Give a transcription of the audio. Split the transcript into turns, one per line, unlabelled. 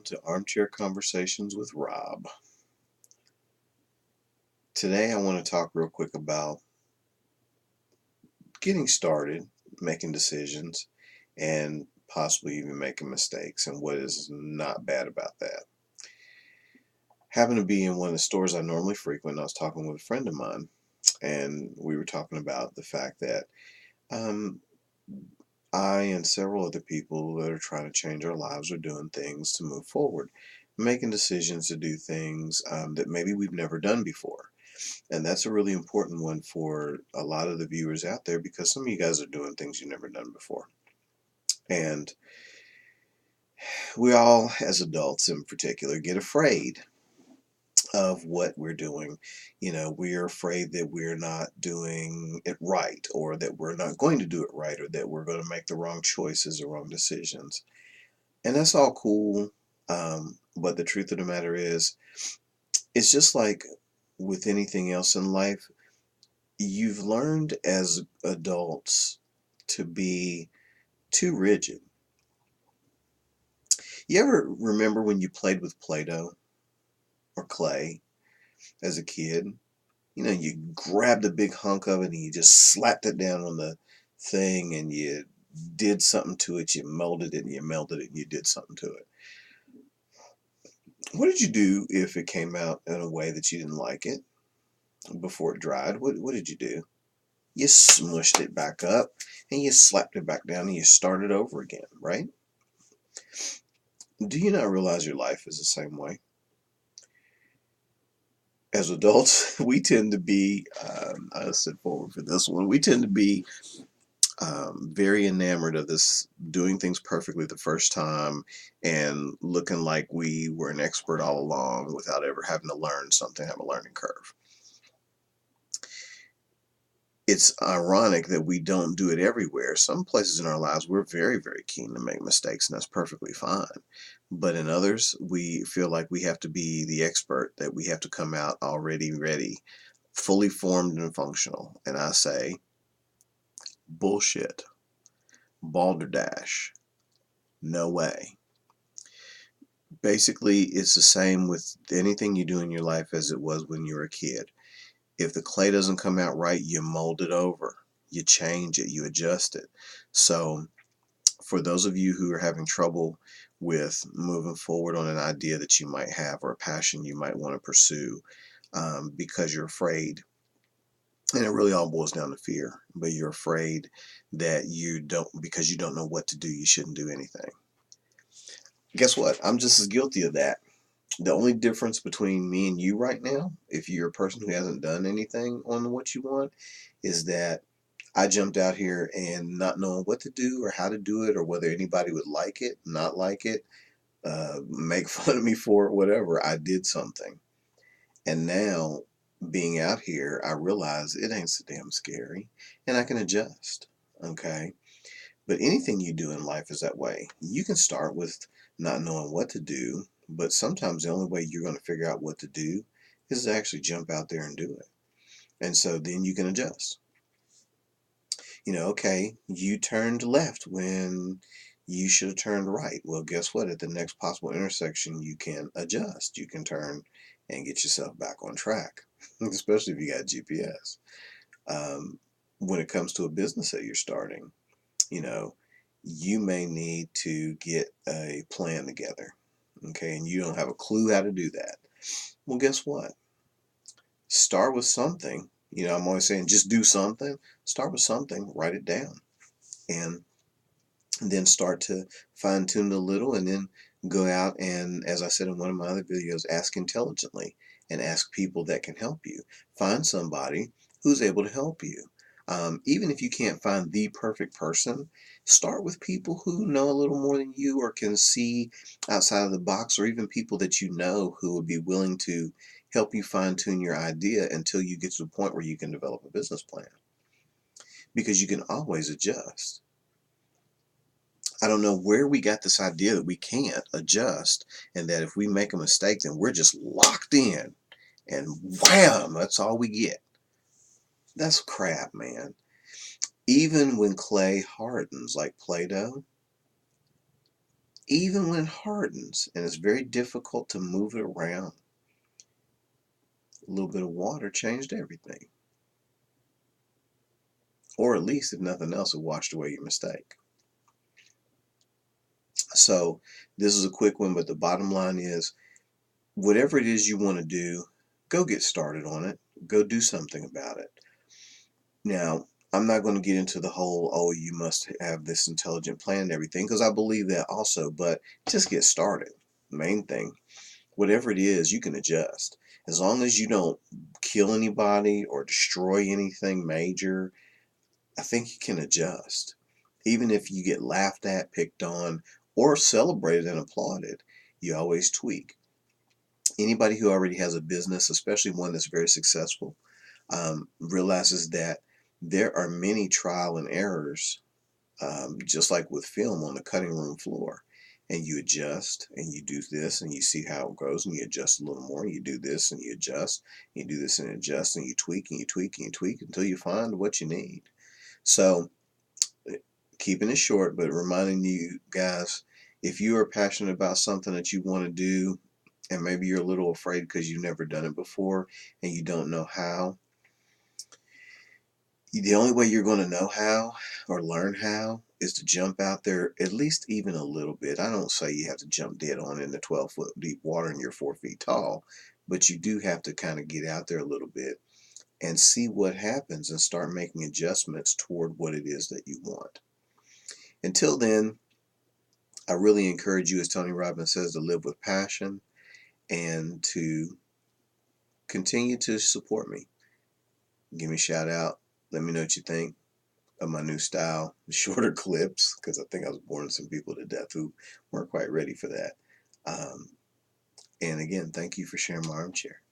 to Armchair Conversations with Rob. Today I want to talk real quick about getting started, making decisions, and possibly even making mistakes, and what is not bad about that. Happened to be in one of the stores I normally frequent, and I was talking with a friend of mine, and we were talking about the fact that um, I and several other people that are trying to change our lives are doing things to move forward, making decisions to do things that maybe we've never done before. And that's a really important one for a lot of the viewers out there because some of you guys are doing things you've never done before. And we all, as adults in particular, get afraid of what we're doing. We're afraid that we're not doing it right, or that we're not going to do it right, or that we're going to make the wrong choices or wrong decisions. And that's all cool. But the truth of the matter is, it's just like with anything else in life. You've learned as adults to be too rigid. You ever remember when you played with Play-Doh or clay as a kid? You grabbed a big hunk of it and you just slapped it down on the thing and you did something to it. You molded it and you melted it and you did something to it. What did you do if it came out in a way that you didn't like it before it dried? What did you do? You smushed it back up and you slapped it back down and you started over again, right? Do you not realize your life is the same way? As adults, we tend to be, I'll sit forward for this one, we tend to be very enamored of this doing things perfectly the first time and looking like we were an expert all along without ever having to learn something, have a learning curve. It's ironic that we don't do it everywhere. Some places in our lives, we're very, very keen to make mistakes, and that's perfectly fine. But in others, we feel like we have to be the expert, that we have to come out already ready, fully formed and functional. And I say, bullshit, balderdash, no way. Basically, it's the same with anything you do in your life as it was when you were a kid. If the clay doesn't come out right, you mold it over, you change it, you adjust it. So for those of you who are having trouble with moving forward on an idea that you might have or a passion you might want to pursue, because you're afraid, and it really all boils down to fear, but you're afraid that because you don't know what to do, you shouldn't do anything. Guess what? I'm just as guilty of that. The only difference between me and you right now, if you're a person who hasn't done anything on what you want, is that I jumped out here and not knowing what to do or how to do it or whether anybody would like it, not like it, make fun of me for it, whatever. I did something. And now, being out here, I realize it ain't so damn scary and I can adjust. Okay. But anything you do in life is that way. You can start with not knowing what to do, but sometimes the only way you're going to figure out what to do is to actually jump out there and do it. And so then you can adjust. Okay, you turned left when you should have turned right. Well, guess what? At the next possible intersection, you can adjust. You can turn and get yourself back on track, especially if you got GPS. When it comes to a business that you're starting, you know, you may need to get a plan together. Okay, and you don't have a clue how to do that. Well, guess what? Start with something. I'm always saying just do something. Start with something, write it down, and then start to fine tune it a little, and then go out and, as I said in one of my other videos, ask intelligently and ask people that can help you. Find somebody who's able to help you. Even if you can't find the perfect person, start with people who know a little more than you or can see outside of the box, or even people that you know who would be willing to help you fine tune your idea until you get to the point where you can develop a business plan. Because you can always adjust. I don't know where we got this idea that we can't adjust and that if we make a mistake, then we're just locked in and wham, that's all we get. That's crap, man. Even when clay hardens like Play-Doh, even when it hardens and it's very difficult to move it around, a little bit of water changed everything. Or at least, if nothing else, it washed away your mistake. So this is a quick one, but the bottom line is, whatever it is you want to do, go get started on it. Go do something about it. Now, I'm not going to get into the whole, oh, you must have this intelligent plan and everything, because I believe that also, but just get started. Main thing, whatever it is, you can adjust. As long as you don't kill anybody or destroy anything major, I think you can adjust. Even if you get laughed at, picked on, or celebrated and applauded, you always tweak. Anybody who already has a business, especially one that's very successful, realizes that there are many trial and errors, just like with film on the cutting room floor. And you adjust and you do this and you see how it goes and you adjust a little more. And you do this and you adjust. And you do this and adjust and you tweak and you tweak and you tweak until you find what you need. So, keeping it short, but reminding you guys, if you are passionate about something that you want to do, and maybe you're a little afraid because you've never done it before and you don't know how, the only way you're going to know how or learn how is to jump out there at least even a little bit. I don't say you have to jump dead on in the 12-foot deep water and you're 4 feet tall, but you do have to kind of get out there a little bit and see what happens and start making adjustments toward what it is that you want. Until then, I really encourage you, as Tony Robbins says, to live with passion and to continue to support me. Give me a shout out. Let me know what you think of my new style, the shorter clips, because I think I was boring some people to death who weren't quite ready for that. And again, thank you for sharing my armchair.